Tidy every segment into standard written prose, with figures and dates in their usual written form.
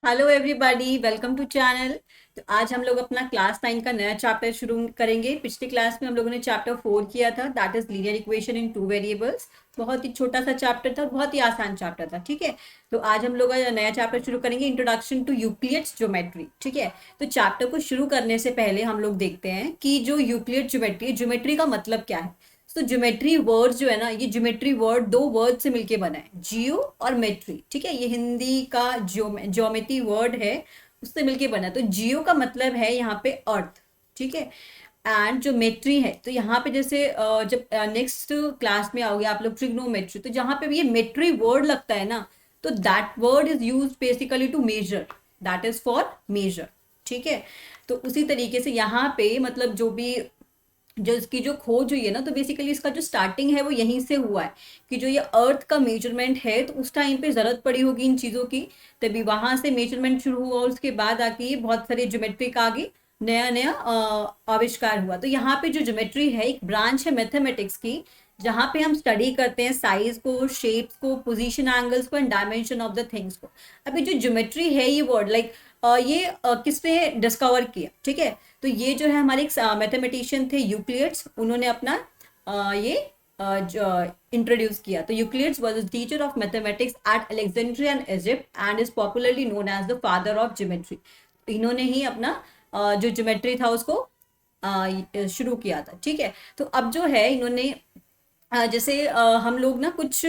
Hello everybody, welcome to channel. तो आज हम लोग अपना क्लास 9 का नया चैप्टर शुरू करेंगे। पिछले क्लास में हम लोगों ने चैप्टर 4 किया था, that is linear equation in two variables. बहुत ही छोटा सा चैप्टर था, बहुत ही आसान चैप्टर था। ठीक है, तो आज हम लोग नया चैप्टर शुरू करेंगे, इंट्रोडक्शन टू यूक्लिड्स ज्योमेट्री। ठीक है, तो चैप्टर को शुरू करने से पहले हम लोग देखते हैं कि जो यूक्लिड ज्योमेट्री, ज्योमेट्री का मतलब क्या है। तो ज्योमेट्री वर्ड जो है ना, ये ज्योमेट्री वर्ड दो वर्ड से मिलके बना है, जियो और मेट्री। ठीक है, ये हिंदी का ज्योमेट्री वर्ड है, उससे मिलके बना है। तो जियो का मतलब है यहाँ पे अर्थ। ठीक है, एंड जो मेट्री है, तो यहाँ पे जैसे जब नेक्स्ट क्लास में आओगे आप लोग ट्रिग्नोमेट्री, तो जहाँ पे भी ये मेट्री वर्ड लगता है ना, तो that word is use basically to measure, that is for measure. ठीक है, तो उसी तरीके से यहाँ पे मतलब जो भी जो इसकी जो खोज हुई है ना, तो बेसिकली इसका जो स्टार्टिंग है वो यहीं से हुआ है कि जो ये अर्थ का मेजरमेंट है, तो उस टाइम पे जरूरत पड़ी होगी इन चीज़ों की, तभी वहां से मेजरमेंट शुरू हुआ और उसके बाद आके ये बहुत सारे ज्योमेट्री का आगे नया नया आविष्कार हुआ। तो यहाँ पे जो ज्योमेट्री है एक ब्रांच है मैथमेटिक्स की, जहाँ पे हम स्टडी करते हैं साइज को, शेप्स को, पोजीशन एंगल्स को and dimension of the things को। अभी जो ज्योमेट्री है ये वर्ड लाइक ये किसने डिस्कवर किया? ठीक है, तो ये जो है हमारे एक मैथमेटिशियन थे यूक्लिड्स, उन्होंने अपना ये इंट्रोड्यूस किया। तो Euclid's was the teacher of mathematics at Alexandria in Egypt and is popularly known as the father of geometry. इन्होंने ही अपना जो ज्योमेट्री था उसको शुरू किया था। ठीक है, तो अब जो है इन्होंने जैसे हम लोग ना कुछ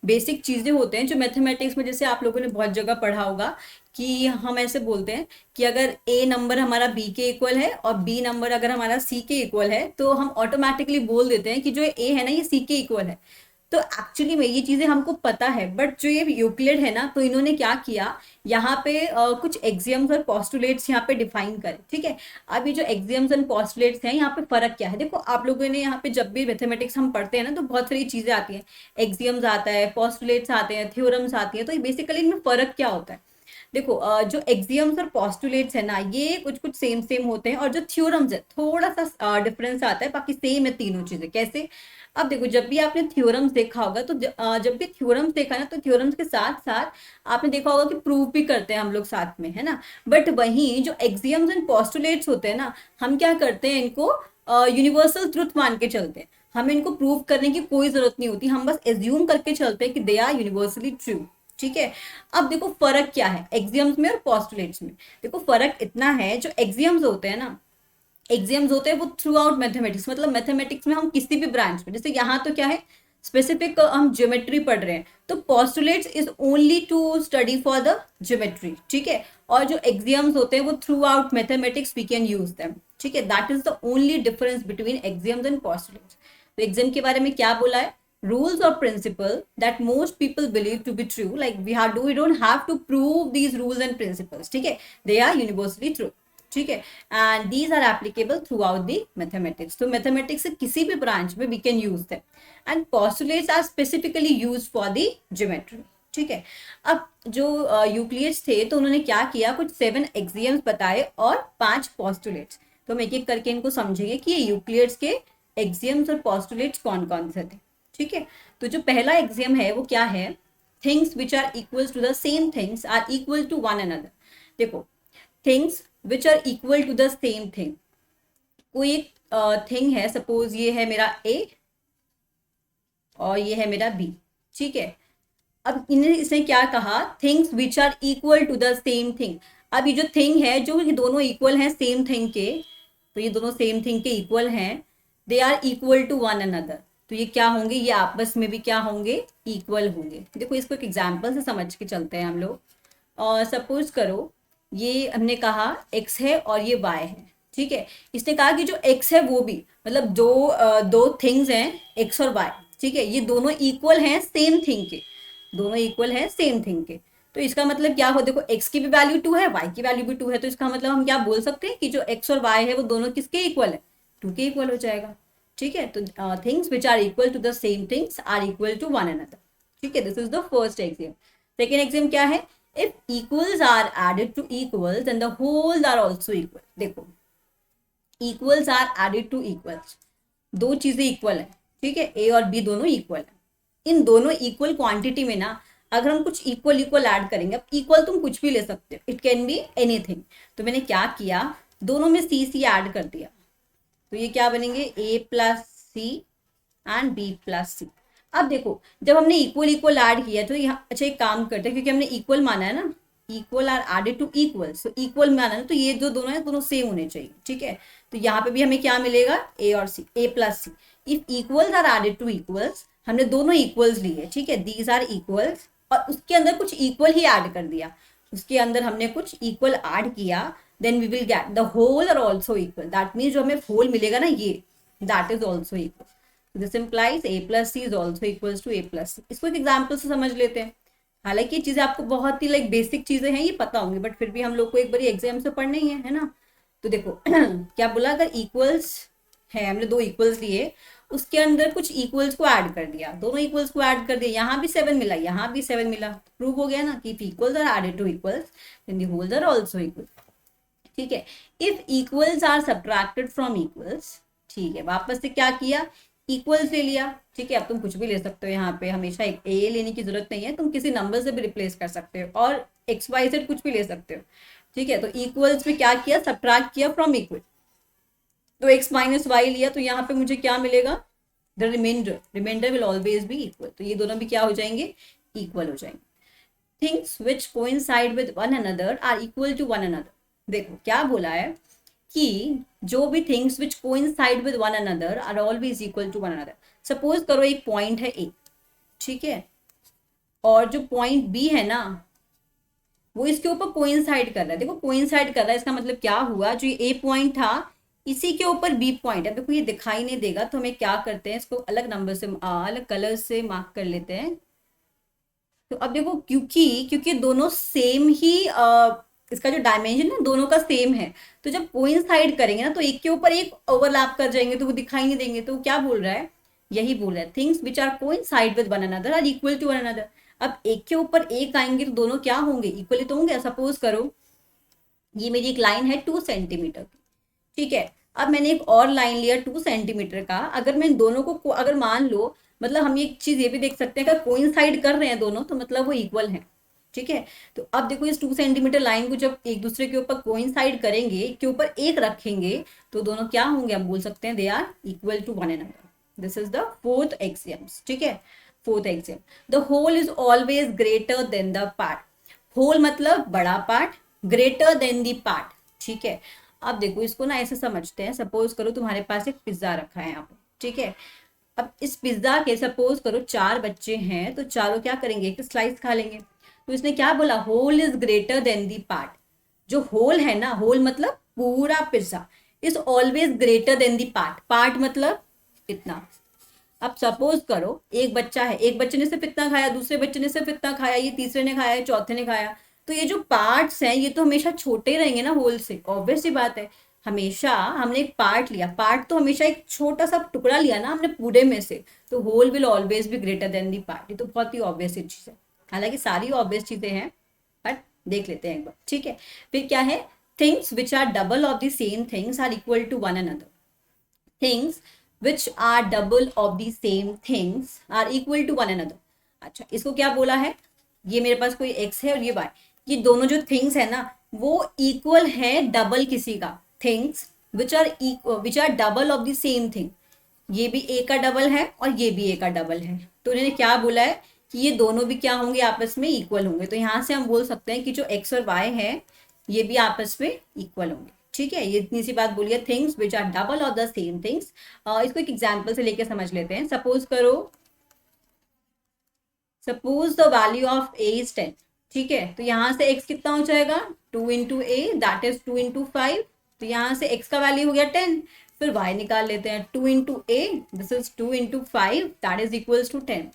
बेसिक चीजें होते हैं जो मैथमेटिक्स में, जैसे आप लोगों ने बहुत जगह पढ़ा होगा कि हम ऐसे बोलते हैं कि अगर ए नंबर हमारा बी के इक्वल है और बी नंबर अगर हमारा सी के इक्वल है, तो हम ऑटोमेटिकली बोल देते हैं कि जो ए है ना ये सी के इक्वल है। तो एक्चुअली में ये चीजें हमको पता है, बट जो ये यूक्लिड है ना, तो इन्होंने क्या किया, यहाँ पे कुछ एक्सियम्स और पोस्टुलेट्स यहाँ पे डिफाइन करे। ठीक है, अब ये जो एक्सियम्स एंड पोस्टुलेट्स हैं, यहाँ पे फर्क क्या है? देखो आप लोगों ने यहाँ पे जब भी मैथमेटिक्स हम पढ़ते हैं ना, तो बहुत सारी चीजें आती हैं, एक्सियम्स आता है, पोस्टुलेट्स आते हैं, थ्योरम्स आती हैं। तो बेसिकली इनमें फर्क क्या होता है? देखो जो एक्सियम्स और पोस्टुलेट्स है ना, ये कुछ कुछ सेम सेम होते हैं, और जो थ्योरम्स है थोड़ा सा डिफरेंस आता है, बाकी सेम है तीनों चीजें। कैसे? अब देखो, जब भी आपने थ्योरम्स देखा होगा, तो जब भी थ्योरम्स देखा ना, तो थ्योरम्स के साथ साथ आपने देखा होगा कि प्रूव भी करते हैं हम लोग साथ में, है ना। बट वहीं जो एक्सियम्स एंड पोस्टुलेट्स होते हैं ना, हम क्या करते हैं, इनको यूनिवर्सल ट्रुथ मान के चलते हैं। हमें इनको प्रूव करने की कोई जरूरत नहीं होती, हम बस एज्यूम करके चलते हैं कि दे आर यूनिवर्सली ट्रू। ठीक है, अब देखो फर्क क्या है एक्सियम्स में और पोस्टुलेट्स में। देखो फर्क इतना है, जो एक्सियम्स होते हैं ना, एग्जाम्स होते हैं वो थ्रू आउट मैथमेटिक्स, मतलब मैथमेटिक्स में हम किसी भी ब्रांच में, जैसे यहाँ तो क्या है, स्पेसिफिक हम ज्योमेट्री पढ़ रहे हैं, तो postulates is only to study for the geometry. ठीक है, और जो एग्जाम्स होते हैं वो throughout mathematics we can use them. ठीक है, that is the only difference between axioms and postulates. तो एग्जाम के बारे में क्या बोला है? rules or principle that most people believe to be true, like we don't have to prove these rules and principles. ठीक है, they are universally true। ठीक है, and these are applicable throughout the mathematics. तो mathematics से किसी भी branch में we can use them, and postulates are specifically use for the geometry. ठीक है, अब जो यूक्लिड्स थे, तो उन्होंने क्या किया, कुछ 7 एक्सियम्स बताए और 5 पोस्टुलेट्स। तो हम एक एक करके इनको समझेंगे कि ये यूक्लिड्स के एक्सियम्स और पोस्टुलेट्स कौन कौन से थे। ठीक है, तो जो पहला एक्सियम है वो क्या है? Things which are equal to the same things are equal to one another. देखो, things which are equal to the same thing, कोई एक थिंग है, सपोज ये है मेरा ए और ये है मेरा बी। ठीक है, अब इन्हें इसने क्या कहा, things which are equal to the same thing. अब ये जो थिंग है, जो ये दोनों इक्वल हैं सेम थिंग के, तो ये दोनों सेम थिंग के इक्वल हैं, they are equal to one another. तो ये क्या होंगे, ये आपस में भी क्या होंगे, इक्वल होंगे। देखो इसको एक एग्जाम्पल से समझ के चलते हैं हम लोग। और सपोज करो ये हमने कहा x है और ये y है। ठीक है, इसने कहा कि जो x है वो भी, मतलब दो थिंग्स हैं x और y। ठीक है, ये दोनों इक्वल हैं सेम थिंग के, दोनों इक्वल हैं सेम थिंग के। तो इसका मतलब क्या हो, देखो x की भी वैल्यू 2 है, y की वैल्यू भी 2 है, तो इसका मतलब हम क्या बोल सकते हैं कि जो x और y है वो दोनों किसके इक्वल है, 2 के इक्वल हो जाएगा। ठीक है, तो things which are equal to the same things are equal to one another. ठीक है, this is the first axiom. Second axiom क्या है? if equals are added to equals then the wholes are also equal। देखो, equals are added to equals, दो चीजें equal है। ठीक है, ए और बी दोनों इक्वल है, इन दोनों इक्वल क्वांटिटी में ना अगर हम कुछ इक्वल इक्वल ऐड करेंगे, अब इक्वल तुम कुछ भी ले सकते हो, इट कैन बी एनीथिंग। तो मैंने क्या किया, दोनों में सी सी ऐड कर दिया, तो ये क्या बनेंगे, A plus C and B plus C. अब देखो जब हमने इक्वल इक्वल ऐड किया तो यहाँ, अच्छा एक काम करते हैं, क्योंकि हमने इक्वल माना है ना, equal are added to equal, so equal माना है ना, तो ये जो दोनों है दोनों सेम होने चाहिए, ठीक है। तो यहाँ पे भी हमें क्या मिलेगा, ए और C, A plus C. If equals are added to equals, हमने दोनों इक्वल्स लिए, ठीक है, दीज आर इक्वल्स, और उसके अंदर कुछ इक्वल ही ऐड कर दिया, उसके अंदर हमने कुछ इक्वल ऐड किया, then we will get the whole are also equal, that means जो हमें होल मिलेगा ना ये, that is also equal. This implies A plus C is also equal to A plus C. इसको एक एग्जाम्पल से समझ लेते हैं। हालांकि ये चीजें आपको बहुत ही लाइक बेसिक चीजें हैं, ये पता होंगी, बट फिर भी हम लोग को एक बार एग्जाम से पढ़ना ही है ना। तो देखो क्या बोला, अगर इक्वल्स है, हमने दो इक्वल्स लिए, उसके अंदर कुछ इक्वल्स को ऐड कर दिया, दोनों इक्वल्स को ऐड कर दिया, यहाँ भी 7 मिला, यहाँ भी 7 मिला, प्रूव हो गया ना कि if equals are added to equals then the wholes are also equal, ठीक है। If equals are subtracted from equals, ठीक है, वापस से क्या किया, इक्वल्स ले लिया, ठीक है। अब तुम कुछ भी ले सकते हो, यहाँ पे हमेशा एक ए लेने की जरूरत नहीं है, तुम किसी नंबर से भी रिप्लेस कर सकते हो, और एक्स वाई जेड कुछ भी ले सकते हो, ठीक है। तो इक्वल्स में क्या किया, सब्ट्रैक्ट किया फ्रॉम इक्वल, तो एक्स माइनस वाई लिया, तो यहाँ पे मुझे क्या मिलेगा, the remainder will always be equal, तो ये दोनों भी क्या हो जाएंगे, इक्वल हो जाएंगे। Things which coincide with one another are equal to one another. देखो क्या बोला है कि जो भी things which coincide with one another are always equal to one another. Suppose करो एक पॉइंट है ए, ठीक है, और जो पॉइंट बी है ना, वो इसके ऊपर कोइंसाइड कर रहा है। देखो कोइंसाइड कर रहा है, इसका मतलब क्या हुआ, जो ए पॉइंट था इसी के ऊपर बी पॉइंट है। देखो ये दिखाई नहीं देगा, तो हमें क्या करते हैं, इसको अलग नंबर से अलग कलर से मार्क कर लेते हैं। तो अब देखो क्योंकि क्योंकि दोनों सेम ही इसका जो डायमेंशन है दोनों का सेम है, तो जब कोइंसाइड करेंगे ना तो एक के ऊपर एक ओवरलैप कर जाएंगे, तो वो दिखाई नहीं देंगे। तो क्या बोल रहा है, यही बोल रहा है, things which are coincide with one another are equal to one another. अब एक के ऊपर एक आएंगे तो दोनों क्या होंगे, इक्वली तो होंगे। सपोज करो ये मेरी एक लाइन है 2 सेंटीमीटर की, ठीक है। अब मैंने एक और लाइन लिया 2 सेंटीमीटर का, अगर मैं इन दोनों को अगर मान लो, मतलब हम एक चीज ये भी देख सकते हैं, अगर कोइंसाइड कर रहे हैं दोनों तो मतलब वो इक्वल है, ठीक है। तो अब देखो इस 2 सेंटीमीटर लाइन को जब एक दूसरे के ऊपर कोइंसाइड करेंगे, एक के ऊपर एक रखेंगे, तो दोनों क्या होंगे, हम बोल सकते हैं they are equal to one another. This is the fourth axiom, ठीक है। Fourth axiom, the whole is always greater than the part. Whole मतलब बड़ा part, greater than the part, ठीक है। अब देखो इसको ना ऐसे समझते हैं, सपोज करो तुम्हारे पास एक पिज्जा रखा है यहाँ पे, ठीक है। अब इस पिज्जा के सपोज करो 4 बच्चे हैं, तो चारों क्या करेंगे, एक स्लाइस खा लेंगे। तो इसने क्या बोला, whole is greater than the part. जो होल है ना, होल मतलब पूरा pizza, is always greater than the part. Part मतलब इतना। अब सपोज करो एक बच्चा है, एक बच्चे ने सिर्फ इतना खाया, दूसरे बच्चे ने सिर्फ इतना खाया, ये तीसरे ने खाया, चौथे ने खाया, तो ये जो पार्ट्स हैं ये तो हमेशा छोटे रहेंगे ना होल से, ऑब्वियस सी बात है। हमेशा हमने एक पार्ट लिया, पार्ट तो हमेशा एक छोटा सा टुकड़ा लिया ना हमने पूरे में से, तो whole will always be greater than the part. ये तो बहुत ही ऑब्वियस चीज है, हालांकि सारी ऑब्वियस चीजें हैं, बट देख लेते हैं एक बार, ठीक है। फिर क्या है, things which are double of the same things are equal to one another. Things which are double of the same things are equal to one another. अच्छा इसको क्या बोला है, ये मेरे पास कोई एक्स है और ये वाई, ये दोनों जो थिंग्स है ना वो इक्वल है डबल किसी का। Things which are double of the same thing, ये भी ए का डबल है और ये भी ए का डबल है, तो इन्होंने क्या बोला है कि ये दोनों भी क्या होंगे, आपस में इक्वल होंगे। तो यहाँ से हम बोल सकते हैं कि जो एक्स और वाई है ये भी आपस में इक्वल होंगे, ठीक है। ये इतनी सी बात बोलिए, things which are double of the same things. इसको एक एग्जाम्पल से लेके समझ लेते हैं। सपोज करो, suppose the value of A is 10, ठीक है। तो यहाँ से x कितना हो जाएगा, 2 into A, that is 2 into 5। तो यहाँ से x का वैल्यू हो गया 10। फिर y निकाल लेते हैं, 2 into a, this is 2 into 5, that is equals to 10,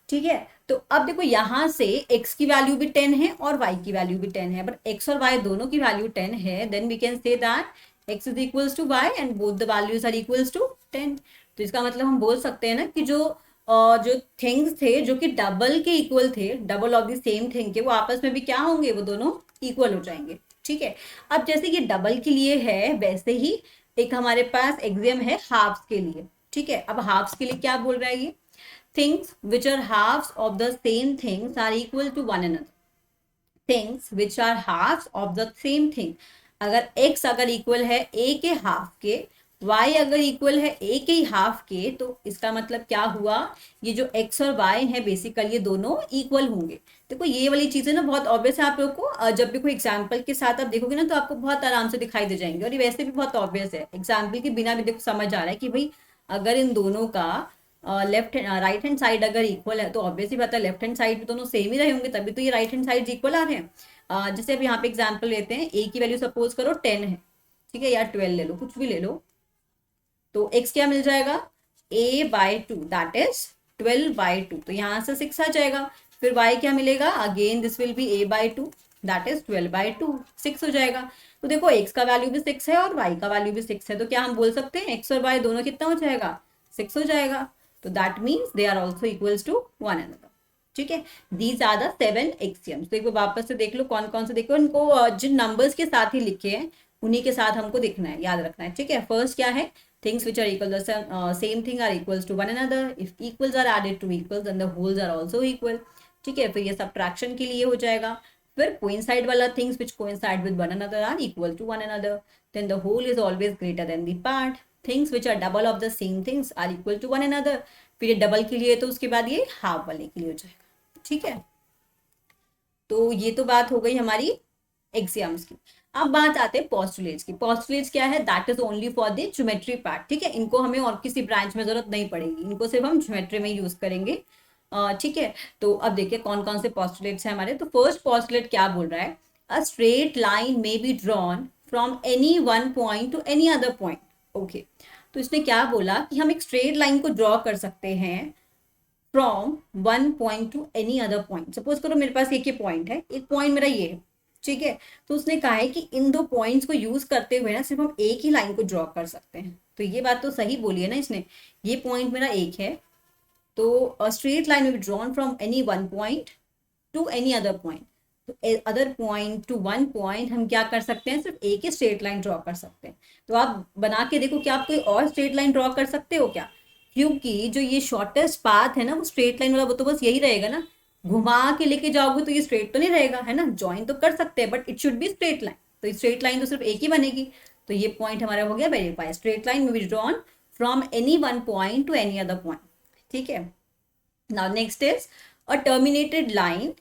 ठीक है। तो अब देखो यहाँ से x की वैल्यू भी 10 है और y की वैल्यू भी 10 है, बट x और y दोनों की वैल्यू 10 है, then we can say that x is equals to y and both the values are equals to 10। तो इसका मतलब हम बोल सकते हैं ना कि जो थिंग्स थे जो कि डबल के इक्वल थे, double of the same thing के, वो आपस में भी क्या होंगे, वो दोनों इक्वल हो जाएंगे, ठीक है। अब जैसे कि डबल के लिए है, वैसे ही एक हमारे पास एग्जाम है हाफ्स के लिए, ठीक है। अब हाफ्स के लिए क्या बोल रहा है ये, things which are halves of the same things are equal to one another. Things which are halves of the same thing, अगर x अगर इक्वल है a के हाफ के, y अगर इक्वल है a के हाफ के, तो इसका मतलब क्या हुआ, ये जो x और y है बेसिकली ये दोनों इक्वल होंगे। देखो ये वाली चीजें ना बहुत ऑब्वियस है, आप लोग को जब भी कोई एग्जाम्पल के साथ आप देखोगे ना तो आपको बहुत आराम से दिखाई दे जाएंगे, और ये वैसे भी बहुत ऑब्वियस है, एग्जाम्पल के बिना भी देखो समझ आ रहा है कि भाई अगर इन दोनों का लेफ्ट राइट हैंड साइड अगर इक्वल है तो ऑब्वियसली बात है लेफ्ट हैंड साइड भी दोनों सेम ही रहे होंगे, तभी तो ये राइट हैंड साइड इक्वल आ रहे हैं। जैसे अब यहाँ पे एग्जाम्पल लेते हैं, a की वैल्यू सपोज करो 10 है, ठीक है, या 12 ले लो, कुछ भी ले लो, तो x क्या मिल जाएगा, a/2 दैट इज 12/2, तो यहाँ से 6 आ जाएगा। फिर y क्या मिलेगा, again this will be a/2 that is 12/2, 6 हो जाएगा। तो देखो x का वैल्यू भी 6 है और y का वैल्यू भी 6 है, तो क्या हम बोल सकते हैं x और y दोनों कितना हो जाएगा, 6 हो जाएगा। तो that means they are also equals to one another. ठीक है, दीज आर द 7 एक्सियम्स। तो एक बार वापस से देख लो कौन कौन से, देखो इनको जिन नंबर्स के साथ ही लिखे हैं उन्हीं के साथ हमको देखना है, याद रखना है। ठीक है, फर्स्ट क्या है, things which are equal, same thing are equals to one another, if equals are added to equals then the wholes are also equal. ठीक है, फिर ये सबट्रैक्शन के लिए हो जाएगा। फिर कोइंसाइड वाला, things which coincide with one another are equal to one another, then the whole is always greater than the part. Things which are double of the same things are equal to one another, फिर ये double के लिए तो उसके बाद ये half वाले के लिए हो जाएगा। ठीक है, तो ये तो बात हो गई हमारी एक्सियम्स की। अब बात आते हैं पोस्टुलेट्स की। पोस्टुलेट्स क्या है, that is only for the geometry part. ठीक है, इनको हमें और किसी ब्रांच में जरूरत नहीं पड़ेगी, इनको सिर्फ हम ज्योमेट्री में यूज करेंगे। ठीक है, तो अब देखिए कौन कौन से पोस्टुलेट्स हैं हमारे। तो फर्स्ट पोस्टुलेट क्या बोल रहा है, अ straight line may be drawn from any one point to any other point. Okay, तो इसने क्या बोला कि हम एक स्ट्रेट लाइन को ड्रॉ कर सकते हैं from one point to any other point. Suppose करो मेरे पास एक ही पॉइंट है, एक पॉइंट मेरा ये है, ठीक है, तो उसने कहा है कि इन दो पॉइंट्स को यूज करते हुए ना सिर्फ हम एक ही लाइन को ड्रॉ कर सकते हैं। तो ये बात तो सही बोली है ना इसने, ये पॉइंट मेरा एक है, तो स्ट्रेट लाइन में be drawn from any one point to any other point. तो other point to one point हम क्या कर सकते हैं, सिर्फ एक ही स्ट्रेट लाइन ड्रॉ कर सकते हैं। तो आप बना के देखो कि आप कोई और स्ट्रेट लाइन ड्रॉ कर सकते हो क्या, क्योंकि जो ये शॉर्टेस्ट पाथ है ना वो स्ट्रेट लाइन वाला, वो तो बस यही रहेगा ना, घुमा के लेके जाओगे तो ये स्ट्रेट तो नहीं रहेगा, है ना, ज्वाइन तो कर सकते हैं but it should be straight line, तो स्ट्रेट लाइन तो सिर्फ एक ही बनेगी। तो ये पॉइंट हमारा हो गया वेरीफाई, स्ट्रेट लाइन में be drawn from any one point to any other point. ठीक है, now next is a terminated line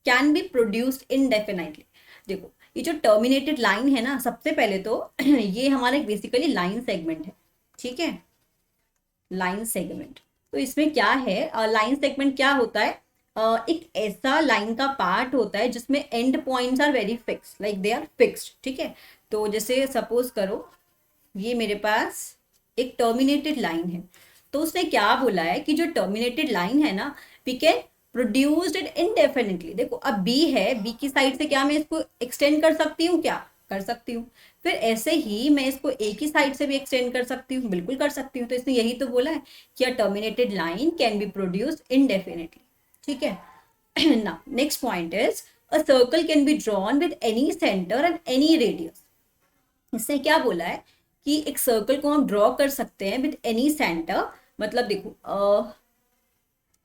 can be produced indefinitely. देखो ये जो टर्मिनेटेड लाइन है ना, सबसे पहले तो ये हमारा बेसिकली लाइन सेगमेंट है। ठीक है, लाइन सेगमेंट, तो इसमें क्या है, लाइन सेगमेंट क्या होता है, एक ऐसा लाइन का पार्ट होता है जिसमें end points are very fix, like they are fixed. ठीक है, तो जैसे सपोज करो ये मेरे पास एक टर्मिनेटेड लाइन है, तो उसने क्या बोला है कि जो टर्मिनेटेड लाइन है ना, वी कैन प्रोड्यूस्ड इट इनडेफिनिटली। देखो अब बी है, बी की साइड से क्या मैं इसको एक्सटेंड कर सकती हूँ, क्या कर सकती हूँ, फिर ऐसे ही मैं इसको एक ही साइड से भी एक्सटेंड कर सकती हूँ, बिल्कुल कर सकती हूँ। तो इसने यही तो बोला है कि a terminated line can be produced indefinitely. ठीक है, now next point is a circle can be drawn with any centre and any radius. इसने क्या बोला है कि एक सर्कल को हम ड्रॉ कर सकते हैं विद एनी सेंटर, मतलब देखो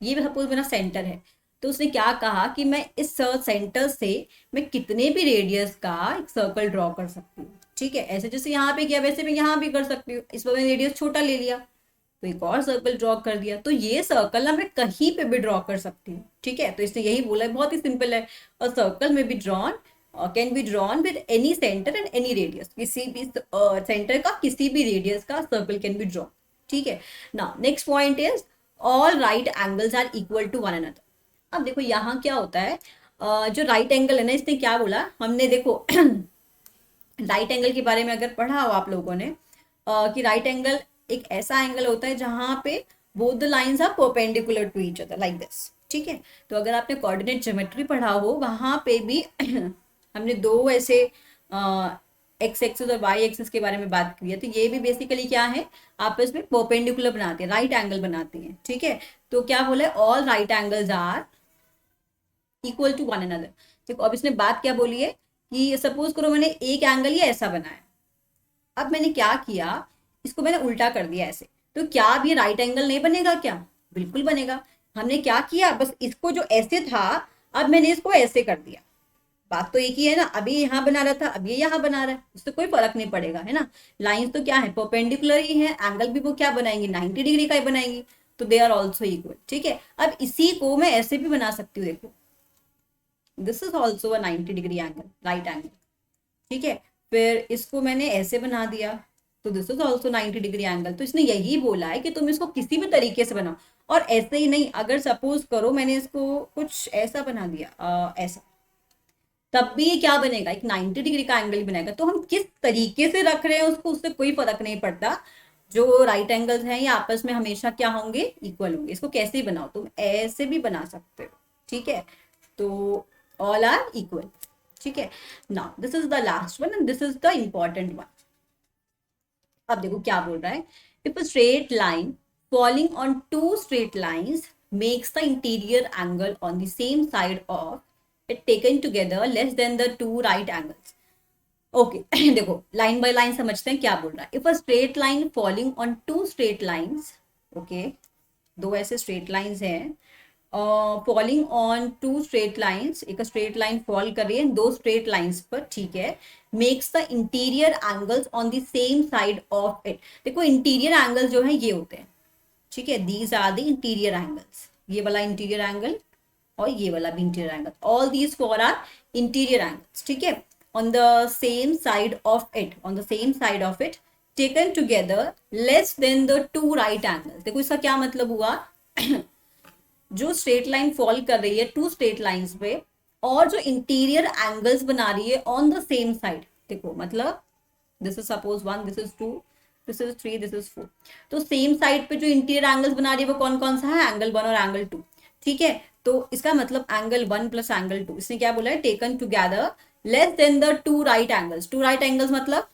ये सपोज मेरा सेंटर है, तो उसने क्या कहा कि मैं इस सेंटर से मैं कितने भी रेडियस का एक सर्कल ड्रॉ कर सकती हूँ। ठीक है, ऐसे जैसे यहाँ पे किया वैसे मैं यहाँ भी कर सकती हूँ, इस पर मैंने रेडियस छोटा ले लिया तो एक और सर्कल ड्रॉ कर दिया, तो ये सर्कल ना मैं कहीं पे भी ड्रॉ कर सकती हूँ। ठीक है, तो इसने यही बोला है, बहुत ही सिंपल है, और सर्कल में भी drawn can be drawn with any centre and any radius, किसी भी सेंटर का किसी भी रेडियस का सर्कल कैन बी ड्रॉन। ठीक है, now next point is all right angles are equal to one another. अब देखो यहाँ क्या होता है, जो राइट एंगल है ना, इसने क्या बोला, हमने देखो राइट एंगल के बारे में अगर पढ़ा हो आप लोगों ने कि राइट एंगल एक ऐसा एंगल होता है जहां पे both the lines are perpendicular to each other like this. ठीक है, तो अगर आपने कोऑर्डिनेट ज्योमेट्री पढ़ा हो वहां पे भी हमने दो ऐसे एक्स एक्सिस और वाई एक्सिस के बारे में बात की है, तो ये भी बेसिकली क्या है, आपस में परपेंडिकुलर बनाते हैं, राइट एंगल बनाते हैं। ठीक है, तो क्या बोले, all right angles are equal to one another. देखो अब इसने बात क्या बोली है कि सपोज करो मैंने एक एंगल ये ऐसा बनाया, अब मैंने क्या किया, इसको मैंने उल्टा कर दिया ऐसे, तो क्या अब ये राइट एंगल नहीं बनेगा क्या, बिल्कुल बनेगा। हमने क्या किया, बस इसको जो ऐसे था अब मैंने इसको ऐसे कर दिया। बात तो एक ही है ना, अभी यहाँ बना रहा था, अब ये यहाँ बना रहा है, उससे कोई फर्क नहीं पड़ेगा, है ना। लाइंस तो क्या है, परपेंडिकुलर ही है, एंगल भी वो क्या बनाएंगी, 90 डिग्री का ही बनाएंगी, तो दे आर ऑल्सो इक्वल। ठीक है, अब इसी को मैं ऐसे भी बना सकती हूँ, देखो this is also a 90 degree angle, right angle. ठीक है, फिर इसको मैंने ऐसे बना दिया, तो this is also 90 degree angle. तो इसने यही बोला है कि तुम इसको किसी भी तरीके से बनाओ। और ऐसे ही नहीं, अगर सपोज करो मैंने इसको कुछ ऐसा बना दिया, ऐसा, तब भी ये क्या बनेगा, एक 90 डिग्री का एंगल ही बनेगा। तो हम किस तरीके से रख रहे हैं उसको, उससे कोई फर्क नहीं पड़ता। जो राइट एंगल्स हैं ये आपस में हमेशा क्या होंगे, इक्वल होंगे। इसको कैसे ही बनाओ, तुम ऐसे भी बना सकते हो। ठीक है, तो ऑल आर इक्वल। ठीक है, now this is the last one and this is the important one. अब देखो क्या बोल रहा है, if a straight line falling on two straight lines makes the interior angle on the same side of it taken together less than the two right angles. Okay देखो line by line समझते हैं क्या बोल रहा है। If a straight line falling on two straight lines, okay, दो ऐसे straight lines हैं, falling on two straight lines, एक स्ट्रेट लाइन फॉल कर रही है दो स्ट्रेट लाइंस पर, ठीक है, makes the interior angles on the same side of it. देखो इंटीरियर एंगल जो है ये होते हैं, ठीक है, these are the interior angles, ये वाला इंटीरियर एंगल और ये वाला भी interior angle, all these four are interior angles. ठीक है, on the same side of it, on the same side of it taken together less than the two right angles. देखो इसका क्या मतलब हुआ जो स्ट्रेट लाइन फॉल कर रही है टू स्ट्रेट लाइंस पे, और जो इंटीरियर एंगल्स बना रही है ऑन द सेम साइड, देखो मतलब this is suppose 1, this is 2, this is 3, this is 4, तो सेम साइड पे जो इंटीरियर एंगल्स बना रही है वो कौन कौन सा है, एंगल 1 और एंगल 2। ठीक है, तो इसका मतलब एंगल 1 प्लस एंगल 2, इसने क्या बोला है, taken together less than the two right angles. Two right angles मतलब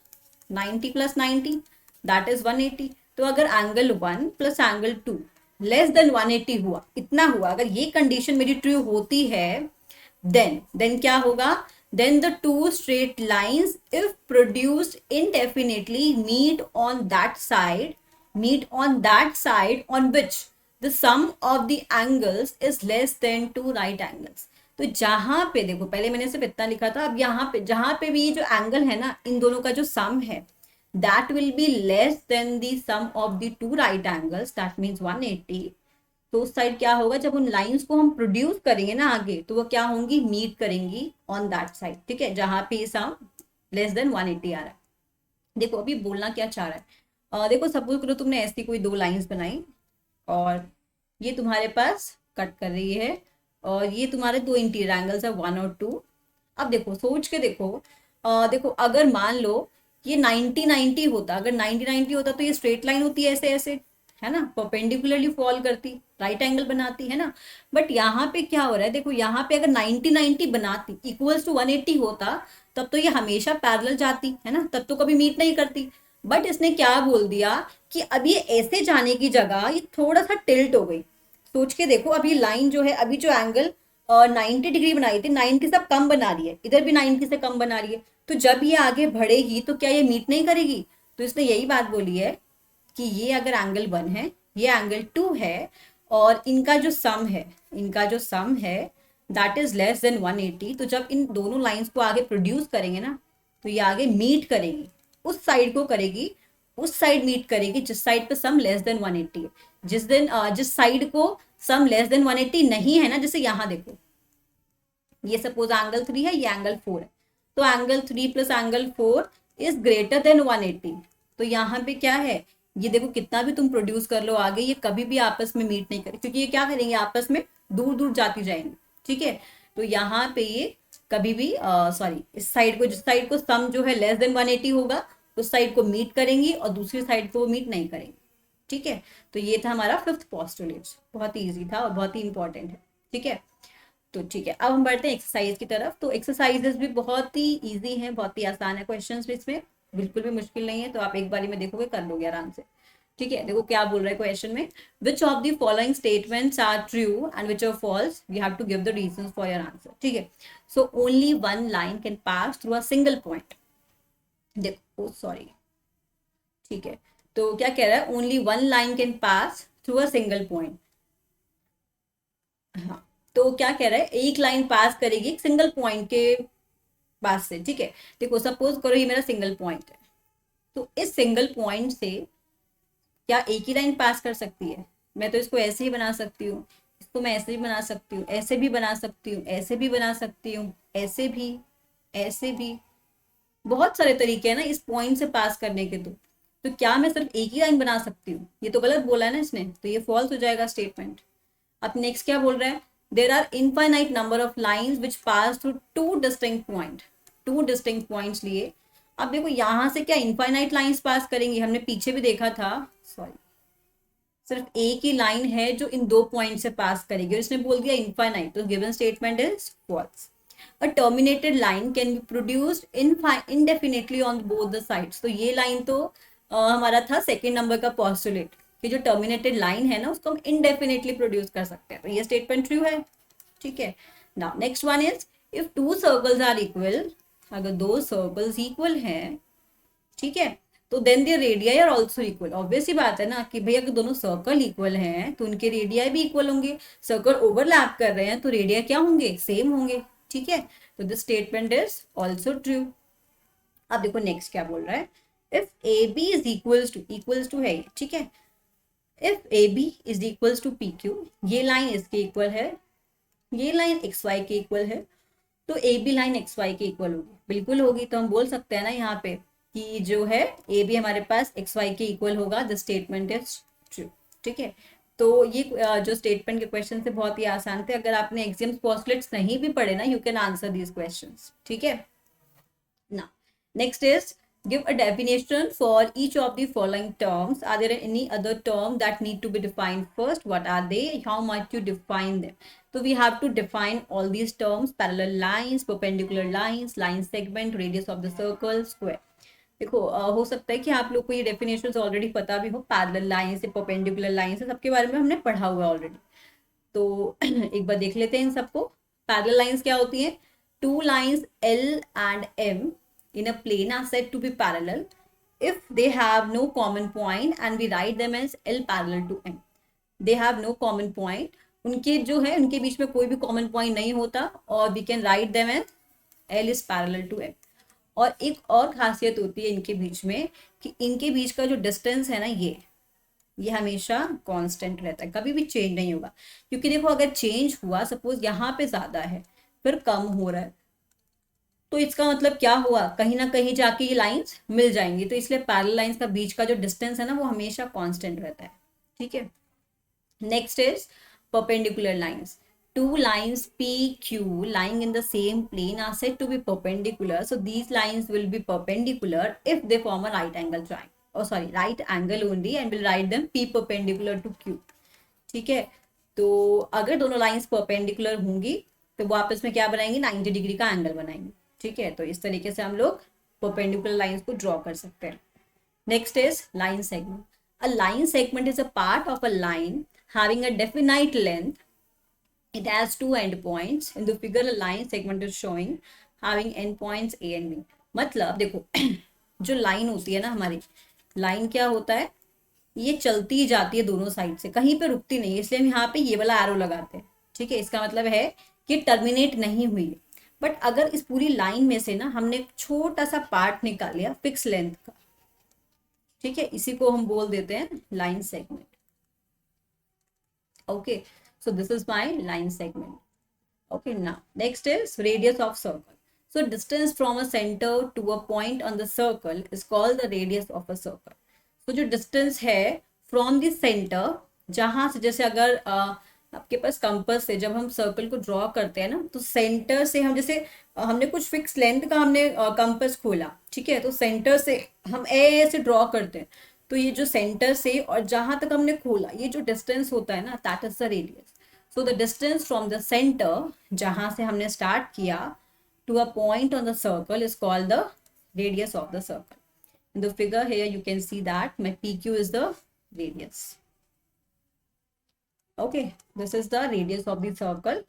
90 प्लस 90 दैट इज 180। तो अगर angle 1 plus angle 2 less than 180 हुआ, इतना हुआ, अगर ये कंडीशन मेरी ट्रू होती है, देन क्या होगा, then the two straight lines if produced indefinitely meet on that side on which the sum of the angles is less than two right angles। तो जहां पे देखो पहले मैंने सिर्फ इतना लिखा था, अब यहाँ पे जहां पे भी ये जो एंगल है ना, इन दोनों का जो सम है that will be less than the sum of the two right angles, that means 180। तो उस साइड क्या होगा, जब उन लाइंस को हम प्रोड्यूस करेंगे ना आगे, तो वो क्या होंगी, मीट करेंगी ऑन दैट साइड। ठीक है, जहां पे सम लेस देन 180 आ रहा है। देखो अभी बोलना क्या चाह रहा है, देखो सपोज करो तुमने ऐसी कोई दो लाइंस बनाई और ये तुम्हारे पास कट कर रही है, और ये तुम्हारे दो इंटीरियर एंगल्स है 1 और 2। अब देखो सोच के देखो, देखो अगर मान लो ये 90-90 होता, अगर 90-90 होता तो ये स्ट्रेट लाइन होती है ऐसे ऐसे, है ना, परपेंडिकुलरली फॉल करती, राइट एंगल बनाती, है ना। बट यहाँ पे क्या हो रहा है, देखो यहाँ पे अगर 90-90 बनाती इक्वल्स टू 180 होता, तब तो ये हमेशा पैरेलल जाती, है ना, तब तो कभी मीट नहीं करती। बट इसने क्या बोल दिया कि अब ये ऐसे जाने की जगह ये थोड़ा सा टिल्ट हो गई। सोच के देखो, अब ये लाइन जो है, अभी जो एंगल 90 डिग्री बनाई थी, 90 से कम बना रही है, इधर भी 90 से कम बना रही है, तो जब ये आगे बढ़ेगी तो क्या ये मीट नहीं करेगी। तो इसने यही बात बोली है कि ये अगर एंगल 1 है, ये एंगल 2 है, और इनका जो सम है, इनका जो सम है दैट इज लेस देन 180, तो जब इन दोनों लाइंस को आगे प्रोड्यूस करेंगे ना, तो ये आगे मीट करेगी, उस साइड को करेगी, उस साइड मीट करेगी जिस साइड पे सम लेस देन 180 है। जिस साइड को सम लेस देन 180 नहीं है ना, जैसे यहाँ देखो ये सपोज एंगल 3 है, ये एंगल 4 है, तो angle 3 plus angle 4 is greater then 180। तो यहाँ पे क्या है, ये देखो कितना भी तुम प्रोड्यूस कर लो आगे, ये कभी भी आपस में मीट नहीं करेंगे, क्योंकि ये क्या करेंगे, आपस में दूर दूर जाती जाएंगे। ठीक है, तो यहाँ पे ये कभी भी सॉरी, इस साइड को, जिस साइड को सम जो है लेस देन 180 होगा, उस साइड को मीट करेंगी और दूसरी साइड को मीट नहीं करेंगे। ठीक है, तो ये था हमारा फिफ्थ पोस्टुलेट, बहुत ही ईजी था और बहुत ही इंपॉर्टेंट है। ठीक है, तो ठीक है, अब हम बढ़ते हैं एक्सरसाइज की तरफ। तो एक्सरसाइजेस भी बहुत ही इजी हैं, बहुत ही आसान है, क्वेश्चंस भी इसमें बिल्कुल भी मुश्किल नहीं है, तो आप एक बारी में देखोगे कर लोगे आराम से। ठीक है, देखो क्या बोल रहा है क्वेश्चन में, which of the following statements are true and which are false, you have to give the reasons for your answer. ठीक है, so only one line can pass through a single point. देखो sorry, ठीक है, तो क्या कह रहा है, only one line can pass through a single point. हाँ, तो क्या कह रहा है, एक लाइन पास करेगी एक सिंगल पॉइंट के पास से, ठीक है। देखो सपोज करो ये मेरा सिंगल पॉइंट है, तो इस सिंगल पॉइंट से क्या एक ही लाइन पास कर सकती है? मैं तो इसको ऐसे ही बना सकती हूँ, इसको मैं ऐसे भी बना सकती हूँ, ऐसे भी बना सकती हूँ, ऐसे भी बना सकती हूँ, ऐसे भी बहुत सारे तरीके हैं ना इस पॉइंट से पास करने के। तो क्या मैं सिर्फ एक ही लाइन बना सकती हूँ? ये तो गलत बोला है ना इसने, तो ये फॉल्स हो जाएगा स्टेटमेंट। अब नेक्स्ट क्या बोल रहा है, there are infinite number of lines which pass through two distinct point, two distinct points लिए। अब देखो यहाँ से क्या इनफाइनाइट लाइन्स पास करेंगी, हमने पीछे भी देखा था, सॉरी, सिर्फ एक ही लाइन है जो इन दो पॉइंट से पास करेगी, और इसने बोल दिया इनफाइनाइट, तो given statement is false. A terminated line can be produced indefinitely on both the sides। तो ये लाइन तो हमारा था सेकेंड नंबर का पॉस्टुलेट, कि जो टर्मिनेटेड लाइन है ना उसको हम इनडेफिनेटली प्रोड्यूस कर सकते हैं, तो ये स्टेटमेंट ट्रू है, ठीक है। Now next one is, if two circles are equal, अगर दो सर्कल्स इक्वल हैं, ठीक है, तो then their radii are also equal. Obvious ही बात है ना कि भैया अगर दोनों सर्कल इक्वल हैं तो उनके रेडियाई भी इक्वल होंगे। सर्कल ओवरलैप कर रहे हैं तो रेडियाई क्या होंगे, सेम होंगे, ठीक है। तो this statement is also true. अब देखो नेक्स्ट क्या बोल रहा है, if A B is equals to है ये, ठीक है, if A B is equals to P Q, ये लाइन इसके इक्वल है, ये लाइन एक्स वाई के इक्वल है, तो A B line X Y के इक्वल होगी, बिल्कुल होगी। तो हम बोल सकते हैं ना यहाँ पे कि जो है ए बी हमारे पास एक्स वाई के इक्वल होगा, द स्टेटमेंट इज ट्रू, ठीक है। तो ये जो स्टेटमेंट के क्वेश्चन थे बहुत ही आसान थे, अगर आपने एग्जाम पोस्टलेट्स नहीं भी पढ़े ना, you can answer these questions, ठीक है ना। Next is, give a definition for each of the following terms. Are there any other term that need to be defined first? What are they? How might you define them? So we have to define all these terms: parallel lines, perpendicular lines, line segment, radius of the circle, square. देखो हो सकता है कि आप लोग को ये definitions already पता भी हो, पैरेलल लाइन से, परपेंडिकुलर लाइन से, सबके बारे में हमने पढ़ा हुआ है ऑलरेडी। तो एक बार देख लेते हैं इन सबको। पैरेलल लाइंस क्या होती हैं, two lines L and M in a plane are said to be parallel if they have no common point and we write them as L parallel to M। they have no common point, उनके जो है उनके बीच में कोई भी common point नहीं होता, और we can write them as L is parallel to M। और एक और खासियत होती है इनके बीच में कि इनके बीच का जो डिस्टेंस है ना, ये हमेशा कांस्टेंट रहता है, कभी भी चेंज नहीं होगा। क्योंकि देखो अगर चेंज हुआ, सपोज यहाँ पे ज्यादा है फिर कम हो रहा है, तो इसका मतलब क्या हुआ, कहीं ना कहीं जाके ये लाइंस मिल जाएंगी। तो इसलिए पैरेलल लाइंस का बीच का जो डिस्टेंस है ना वो हमेशा कांस्टेंट रहता है, ठीक है। Next is perpendicular lines. Two lines PQ lying in the same plane are said to be perpendicular. So these lines will be perpendicular if they form a right angle triangle. Oh sorry, right angle only, and we'll write them P perpendicular to Q. ठीक है, तो अगर दोनों lines perpendicular होंगी तो वो आपस में क्या बनाएंगी, 90 डिग्री का एंगल बनाएंगे, ठीक है। तो इस तरीके से हम लोग परपेंडिकुलर लाइंस को ड्रॉ कर सकते हैं। Next is line segment. A line segment is a part of a line having a definite length. It has two end points. In the figure, a line segment is showing having end points A and B. मतलब देखो जो line होती है ना हमारी, line क्या होता है, ये चलती ही जाती है दोनों साइड से, कहीं पे रुकती नहीं, इसलिए हम यहाँ पे ये वाला एरो लगाते हैं, ठीक है। इसका मतलब है कि टर्मिनेट नहीं हुई है। बट अगर इस पूरी लाइन में से ना हमने एक छोटा सा पार्ट निकाल लिया फिक्स लेंथ का, ठीक है, इसी को हम बोल देते हैं line segment. Okay, so this is my line segment. Okay, now next is radius of circle. So distance from a center to a point on the circle is called the radius of a circle. So जो distance है from the center, जहां से, जैसे अगर आपके पास compass से जब हम सर्कल को ड्रॉ करते हैं ना, तो सेंटर से हम जैसे हमने कुछ फिक्स लेंथ का हमने कंपास खोला, ठीक है, तो सेंटर से हम ऐसे ड्रॉ करते हैं, तो ये जो सेंटर से और जहां तक हमने खोला ये जो डिस्टेंस होता है ना, that is the radius. So the distance from the centre, जहां से हमने स्टार्ट किया, to a point on the circle is called the radius of the circle. In the figure here you can see that my PQ is the radius. Okay, this is the radius of the circle.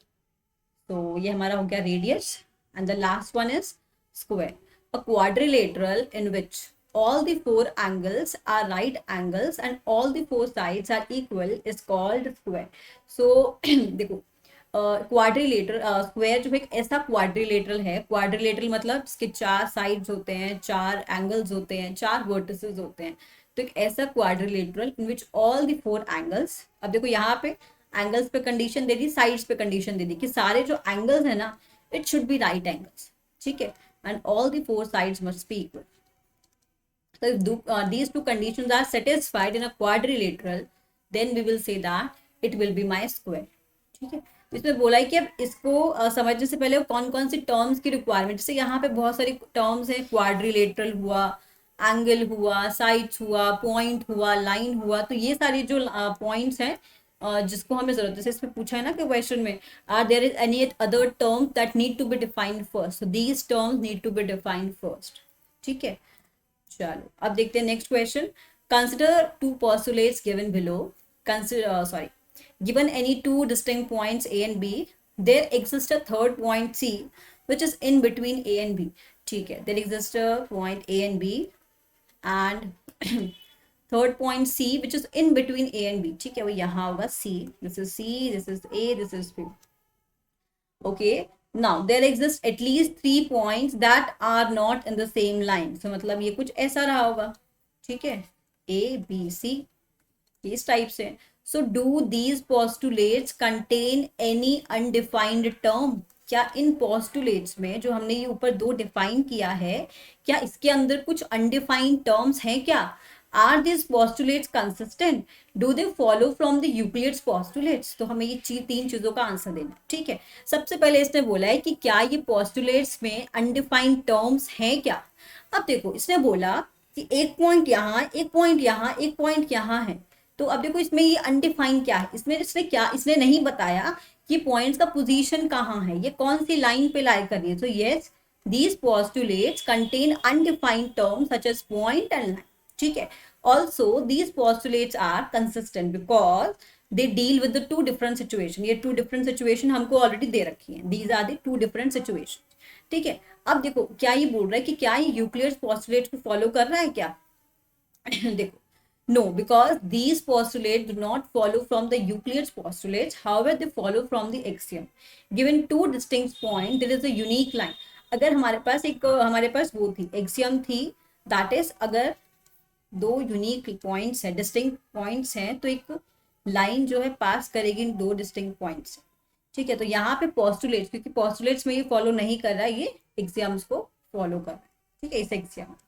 तो ये हमारा हो गया radius. And the last one is square. A quadrilateral in which all the four angles are right angles and all the four sides are equal is called square. So देखो quadrilateral square जो है एक ऐसा quadrilateral है, quadrilateral मतलब इसके 4 sides होते हैं, 4 एंगल्स होते हैं, 4 वर्टिसेस होते हैं। तो एक ऐसा quadrilateral in which all the 4 angles, अब देखो यहाँ पे एंगल्स पे कंडीशन दे दी, साइड्स पे कंडीशन दे दी कि सारे जो एंगल्स है ना it should be right angles, ठीक है, and all the 4 sides must be equal. So if these two conditions are satisfied in a quadrilateral, then we will say that it will be my square. ठीक है, इसमें बोला है कि अब इसको समझने से पहले कौन कौन सी टर्म्स की रिक्वायरमेंट, जैसे यहाँ पे बहुत सारी टर्म्स हैं, क्वाड्रिलेटरल हुआ, एंगल हुआ, साइड्स हुआ, पॉइंट हुआ, लाइन हुआ, तो ये सारी जो पॉइंट्स हैं जिसको हमें जरूरत है, जैसे इसमें पूछा है ना कि क्वेश्चन में are there is any other term that need to be defined first, so these terms need to be defined first. ठीक है, चलो अब देखते हैं next question. Consider two postulates given below, given any two distinct points A and B, there exists a third point C which is in between A and B. ठीक है, there exists a point A and B and third point C which is in between A and B. ठीक है, वो यहाँ होगा C, this is C, this is A, this is B. Okay, now there exist at least 3 points that are not in the same line. So मतलब ये कुछ ऐसा रहा होगा, ठीक है, A B C इस टाइप से। So do these postulates contain any undefined term? क्या इन postulates में जो हमने ये ऊपर दो डिफाइन किया है, क्या इसके अंदर कुछ undefined terms हैं क्या? Are these postulates consistent? Do they follow from the Euclid's postulates? तो हमें ये 3 चीजों का आंसर देना, ठीक है। सबसे पहले इसने बोला है कि क्या ये postulates में undefined terms हैं क्या। अब देखो इसने बोला कि एक पॉइंट यहाँ, एक पॉइंट यहाँ, एक पॉइंट यहाँ है, तो अब देखो इसमें ये अनडिफाइंड क्या है, इसमें इसने नहीं बताया कि पॉइंट्स का पोजीशन कहाँ है, ये कौन सी लाइन पे लाई कर रही है। So yes, these postulates contain undefined terms such as point and line, ठीक है। Also these postulates are consistent because they deal with the 2 different situation. ये 2 डिफरेंट सिचुएशन हमको ऑलरेडी दे रखी है, these are the 2 different situation, ठीक है। अब देखो क्या ये बोल रहा है कि क्या ये यूक्लिड्स पोस्टुलेट को फॉलो कर रहा है क्या देखो, no, because these postulates do not follow from the Euclid's postulates. However, they follow from the axiom. Given 2 distinct points, there is a unique line. अगर हमारे पास वो थी axiom थी, that is अगर 2 unique points है, distinct points हैं, तो एक लाइन जो है पास करेगी इन 2 distinct points, ठीक है। तो यहाँ पे postulates, क्योंकि postulates में ये फॉलो नहीं कर रहा है, ये axioms को फॉलो कर रहा है, ठीक है, इस axiom।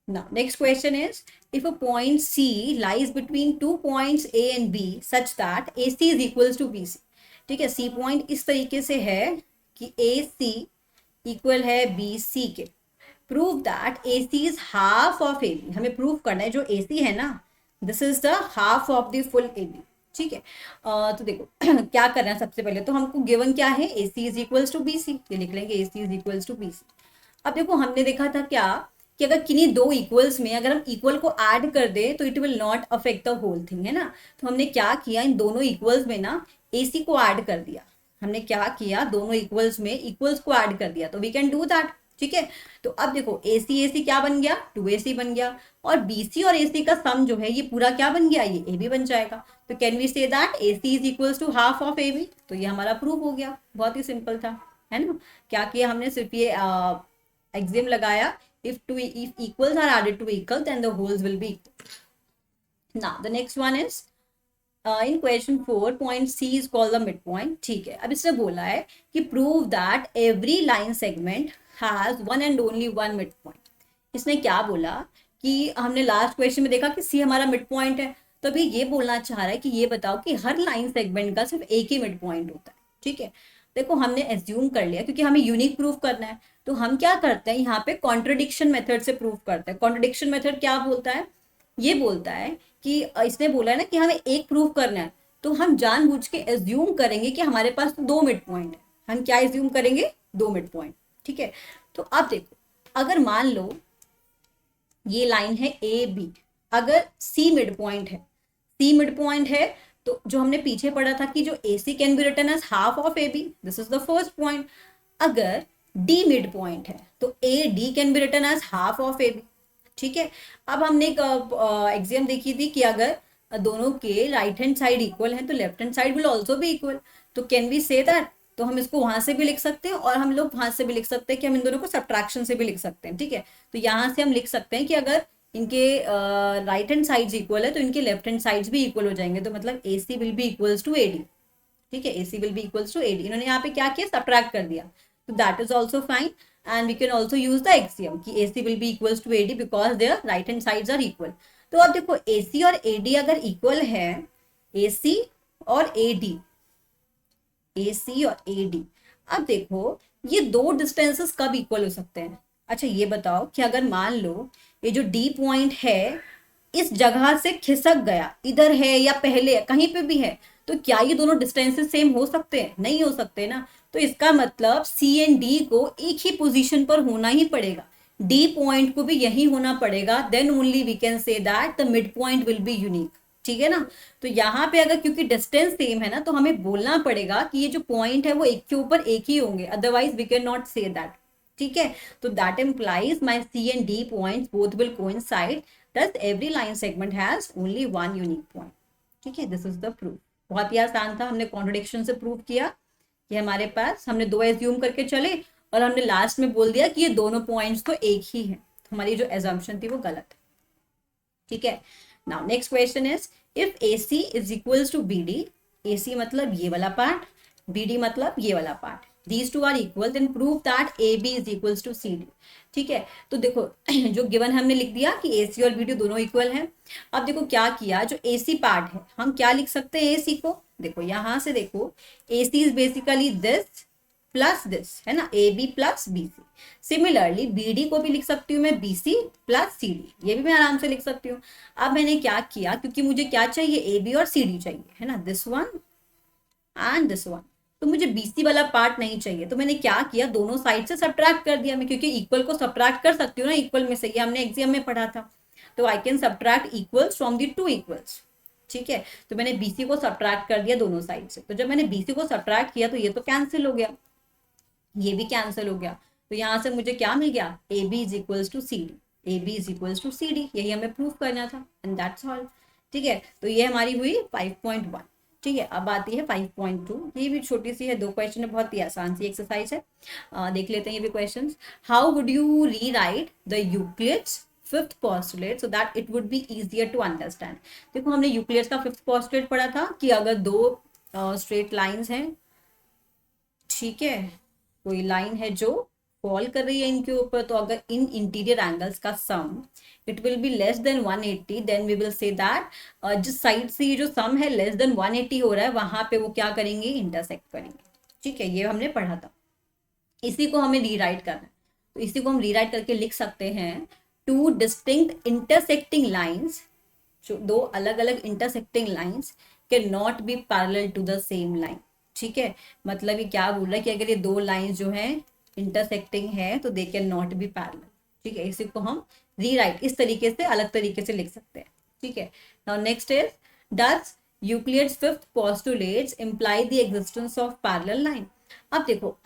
Now, next question is, if a point C lies between 2 points A and B such that AC is equals to BC, ठीक है, C point इस तरीके से है कि AC इक्वल है BC के, prove that AC is half of AB, हमें प्रूव करना है जो AC है ना, this is the half of the full AB, ठीक है। तो देखो क्या करना है, सबसे पहले तो हमको गिवन क्या है, AC is equals to BC, ये लिख लेंगे AC is equals to BC। अब देखो हमने देखा था क्या कि अगर किन्हीं 2 इक्वल्स में अगर हम इक्वल को ऐड कर दे तो it will not affect the whole thing, है ना। तो हमने क्या किया, इन दोनों इक्वल्स में ना AC को ऐड कर दिया, हमने क्या किया, दोनों इक्वल्स में इक्वल्स को ऐड कर दिया, तो वी कैन डू दैट, ठीक है। तो अब देखो AC क्या बन गया, 2AC बन गया, और BC और AC का सम जो है ये पूरा क्या बन गया, ये AB बन जाएगा। तो can we say that AC is equals to half of AB, तो ये हमारा प्रूफ हो गया, बहुत ही सिंपल था, है ना। क्या किया हमने, सिर्फ ये एक्सियम लगाया, if equals are added to equal then the wholes will be equal. Now the next one is in question 4 point C is called the midpoint, ठीक है। अब इसने बोला है कि prove that every line segment has one and only one midpoint। इसने क्या बोला कि हमने लास्ट क्वेश्चन में देखा कि C हमारा मिड पॉइंट है, तो अभी ये बोलना चाह रहा है कि ये बताओ कि हर लाइन सेगमेंट का सिर्फ एक ही मिड पॉइंट होता है, ठीक है। देखो हमने एज्यूम कर लिया क्योंकि हमें यूनिक प्रूफ करना है, तो हम क्या करते हैं यहाँ पे कॉन्ट्रडिक्शन मेथड से प्रूफ करते हैं। कॉन्ट्रडिक्शन मेथड क्या बोलता है, ये बोलता है कि इसने बोला है ना कि हमें एक प्रूफ करना है, तो हम जानबूझ के एज्यूम करेंगे कि हमारे पास 2 मिड पॉइंट है, हम क्या एज्यूम करेंगे, 2 मिड पॉइंट, ठीक है। तो अब देखो अगर मान लो ये लाइन है AB, अगर C मिड पॉइंट है, C मिड पॉइंट है, तो जो हमने पीछे पढ़ा था कि जो AC can be written as half of AB, this is the first point. अगर D मिड पॉइंट है तो AD can be written as half of AB, ठीक है। अब हमने एक एग्जाम देखी थी कि अगर दोनों के राइट हैंड साइड इक्वल है तो left hand side will also be equal. तो कैन वी से दैट, तो हम इसको वहां से भी लिख सकते हैं और हम लोग वहां से भी लिख सकते हैं कि हम इन दोनों को सब्ट्रैक्शन से भी लिख सकते हैं, ठीक है। तो यहाँ से हम लिख सकते हैं कि अगर इनके राइट हैंड साइड्स इक्वल है तो इनके लेफ्ट हैंड साइड्स भी इक्वल हो जाएंगे, तो मतलब A C will be equals to A D, ठीक है, AC will be equals to AD। इन्होंने यहाँ पे क्या किया, सब्ट्रैक्ट कर दिया, तो that is also fine. And we can also use the axiom कि AC will be equals to AD because their right hand sides are equal. तो अब देखो AC और AD अगर इक्वल है, AC और AD, AC और AD, अब देखो ये दो डिस्टेंसेस कब इक्वल हो सकते हैं। अच्छा ये बताओ कि अगर मान लो ये जो D पॉइंट है इस जगह से खिसक गया, इधर है या पहले कहीं पे भी है, तो क्या ये दोनों डिस्टेंसेस सेम हो सकते हैं? नहीं हो सकते ना। तो इसका मतलब C एंड D को एक ही पोजीशन पर होना ही पड़ेगा, D पॉइंट को भी यही होना पड़ेगा, then only we can say that the mid point will be unique, ठीक है ना। तो यहाँ पे अगर क्योंकि डिस्टेंस सेम है ना, तो हमें बोलना पड़ेगा कि ये जो पॉइंट है वो एक के ऊपर एक ही होंगे, otherwise we can not say that, ठीक है। तो that implies my C and D points both will coincide, thus every line segment has only one unique point, ठीक है। This is the proof. बहुत ही आसान था, हमने कॉन्ट्रडिक्शन से प्रूव किया कि हमारे पास, हमने दो एज्यूम करके चले और हमने लास्ट में बोल दिया कि ये दोनों पॉइंट्स तो एक ही है, तो हमारी जो एजम्पशन थी वो गलत है, ठीक है। Now next question is if AC is equals to BD, AC मतलब ये वाला पार्ट, BD मतलब ये वाला part, these two are equal then prove that AB is equals to CD, ठीक है। तो देखो जो गिवन हमने लिख दिया कि AC और BD दोनों इक्वल हैं। अब देखो क्या किया, जो AC पार्ट है हम क्या लिख सकते हैं AC को, देखो यहां से देखो AC is basically this plus this, है ना, AB plus BC। Similarly BD को भी लिख सकती हूँ मैं BC प्लस CD, ये भी मैं आराम से लिख सकती हूँ। अब मैंने क्या किया, क्योंकि मुझे क्या चाहिए, AB और CD चाहिए, है ना, this one and this one, तो मुझे BC वाला पार्ट नहीं चाहिए, तो मैंने क्या किया, दोनों साइड से सब्ट्रैक्ट कर दिया मैं, क्योंकि इक्वल को सब्ट्रैक्ट कर सकती हूँ ना इक्वल में से, ये हमने एग्जाम में पढ़ा था। तो I can subtract equals from the two equals, ठीक है। तो मैंने BC को सब्ट्रैक्ट कर दिया दोनों साइड से, तो जब मैंने BC को सब्ट्रैक्ट किया तो ये तो कैंसिल हो गया, ये भी कैंसिल हो गया, तो यहाँ से मुझे क्या मिल गया, AB is equals to CD, AB is equals to CD, यही हमें प्रूफ करना था एंड दैट्स ऑल, ठीक है। तो ये हमारी हुई 5.1, ठीक है। अब आती है 5.2, ये भी छोटी सी है, दो क्वेश्चन है, बहुत ही आसान सी एक्सरसाइज है, देख लेते हैं ये भी question. How would you rewrite the Euclid's fifth postulate so that it would be easier to understand. देखो हमने यूक्लिड्स का फिफ्थ पोस्टुलेट पढ़ा था कि अगर दो स्ट्रेट लाइंस हैं, ठीक है, कोई लाइन है जो फॉल कर रही है इनके ऊपर, तो अगर इन इंटीरियर एंगल्स का sum it will be less than 180, then we will say that जिस साइड से ये जो सम है लेस देन 180 हो रहा है, वहां पे वो क्या करेंगे, इंटरसेक्ट करेंगे, ठीक है, ये हमने पढ़ा था। इसी को हमें रीराइट करना है, तो इसी को हम रीराइट करके लिख सकते हैं, टू डिस्टिंक्ट इंटरसेक्टिंग लाइन्स, जो दो अलग अलग intersecting lines can not be parallel to the same line, ठीक है। मतलब ये क्या बोल रहा है कि अगर ये दो लाइंस जो है इंटरसेक्टिंग है तो they can not be parallel, ठीक है। इसी को हम रीराइट इस तरीके से अलग तरीके से लिख सकते हैं, ठीक है। Now next is does Euclid's fifth postulates imply the existence of parallel line. अब देखो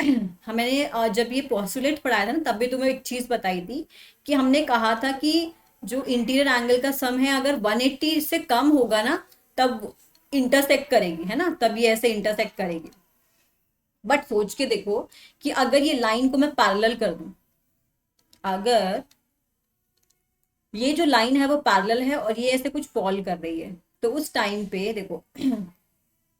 हमने जब ये पोस्टुलेट पढ़ाया था ना, तब भी तुम्हें एक चीज बताई थी कि हमने कहा था कि जो इंटीरियर एंगल का सम है अगर 180 से कम होगा ना तब इंटरसेक्ट करेगी, है ना, तब ये ऐसे इंटरसेक्ट करेगी। बट सोच के देखो कि अगर ये लाइन को मैं पैरेलल कर दूं, अगर ये जो लाइन है वो पैरेलल है और ये ऐसे कुछ फॉल कर रही है, तो उस टाइम पे देखो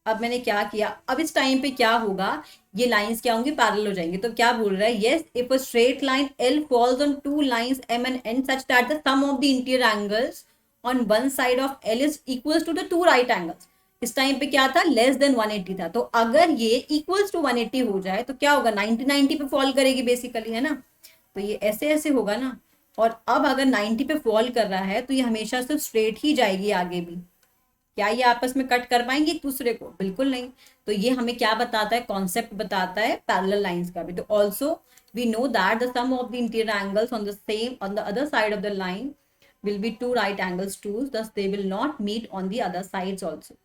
अब मैंने क्या किया, अब इस टाइम पे क्या होगा, ये लाइंस क्या होंगी, पैरेलल हो जाएंगी। तो क्या बोल रहा है, yes if a straight line L falls on two lines M and N such that the sum of the interior angles on one side of L is equals to the two right angles. इस time पे क्या था, less than 180 था, तो अगर ये equals to 180 हो जाए तो क्या होगा, 90 पे फॉल करेगी बेसिकली, है ना। तो ये ऐसे ऐसे होगा ना, और अब अगर 90 पे फॉल कर रहा है तो ये हमेशा से स्ट्रेट ही जाएगी आगे भी। क्या ये आपस में कट कर पाएंगे एक दूसरे को, बिल्कुल नहीं। तो ये हमें क्या बताता है, कॉन्सेप्ट बताता है पैरेलल लाइंस का भी। तो also we know that the sum of the interior angles on the same on the other side of the line will be two right angles too, thus they will not meet on the other sides also,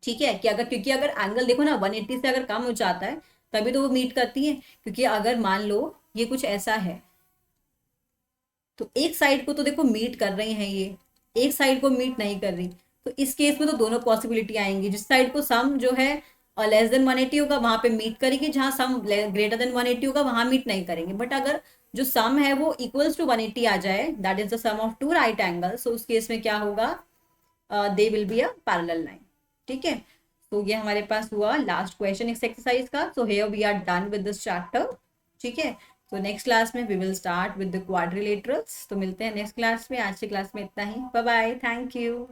ठीक है। कि अगर क्योंकि अगर angle देखो ना 180 से अगर कम हो जाता है तभी तो वो मीट करती है, क्योंकि अगर मान लो ये कुछ ऐसा है तो एक साइड को तो देखो मीट कर रही हैं, ये एक साइड को मीट नहीं कर रही, तो इस केस में तो दोनों पॉसिबिलिटी आएंगी, जिस साइड को सम जो है और लेस देन 180 होगा वहां पे मीट करेंगे, जहां सम ग्रेटर देन 180 होगा वहां मीट नहीं करेंगे। बट अगर जो सम है वो इक्वल्स टू 180 आ जाए, that is the sum of two right angle, so उस केस में क्या होगा, they will be a parallel line. ठीक है, तो ये हमारे पास हुआ लास्ट क्वेश्चन इस एक्सरसाइज का। So here we are done with this chapter. ठीक है, तो नेक्स्ट क्लास में we will start with the quadrilaterals. तो मिलते हैं नेक्स्ट क्लास में, आज की क्लास में इतना ही, बाय बाय, थैंक यू।